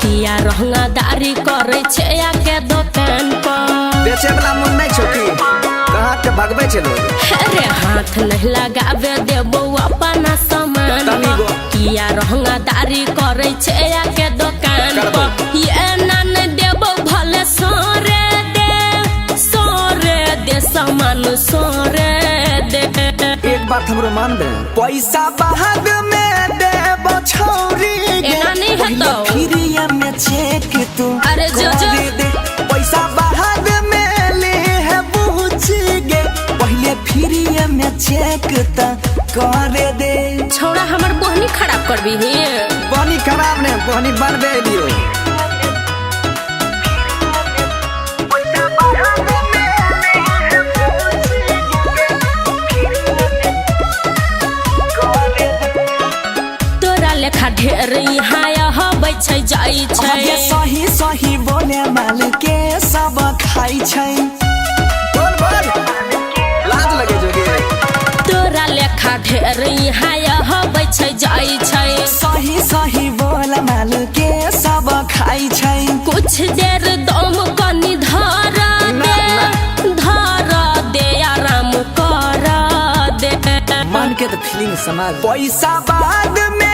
किया रहंगादारी करे छे आके दुकान पर बेचे वाला मन नहीं छोकी कहां के भगवे छे लोग अरे हाथ नहीं लगावे देबो अपना सामान किया रहंगादारी करे छे आके दुकान पर ये ना न देबो भले सोरे दे सामान सोरे दे एक बात हमरो मान दे पैसा बहाग में दे बछौरी एना नहीं है तो फिरिया में चेक तू अरे जो दे पैसा बहाग में ले है बुझी गे पहले फिरिया में चेक त करे दे छोड़ा हमर बहनी खराब करबी है बहनी खराब ने बहनी बनबे दियो लेखा ढेर यहाँ हबै छै जाई छै सही सही बोले माल के सब खाई छै बोल बोल लाज लगे जोगे तोरा लेखा ढेर यहाँ हबै छै जाई छै सही सही बोले माल के सब खाई छै कुछ देर दम कनी धर दे आराम कर दे मन के तो फीलिंग समझ पैसा बाद में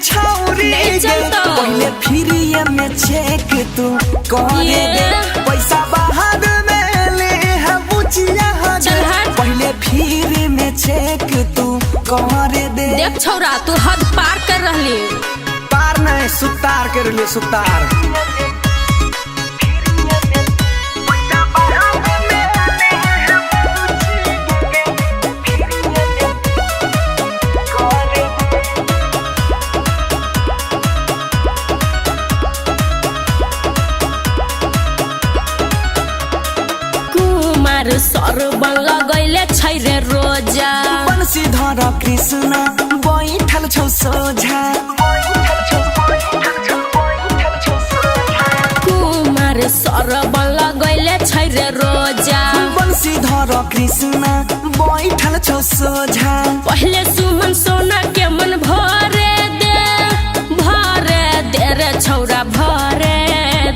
छौरी पहले फिरिया में चेक तू करे दे पैसा बाहर में ले है बुचिया पहले फिर में चेक तू करे दे देख छौरा तू हद पार कर रहली पार नहीं सुतार कर रहली सुतार सर बन लगैले छै रे रोजा बंशीधर कृष्ण बैठल छौ सोझा कुमार सर बन लगैले छै रे रोजा बंशीधर कृष्ण बैठल छौ सोझा पहले सुमन सोना के मन भरे दे रे छौरा भरे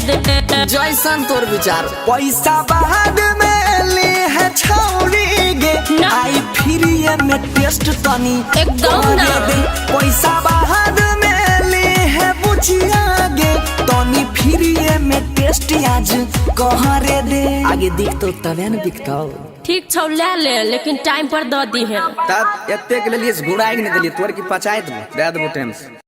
दे जैसन तोर विचार पैसा बाद में ले है छौरी गे आई फिरिया में टेस्ट तनी एकदम ना दे पैसा बाद में ले है बुचिया गे तनी फिरिया में टेस्ट आज कहरे दे आगे दिख तो तबे न दिखता ठीक छौ ले लेकिन टाइम पर द दी है तब एते के लिए घुराई नहीं देली तोर की पचाइत दे देबो टाइम से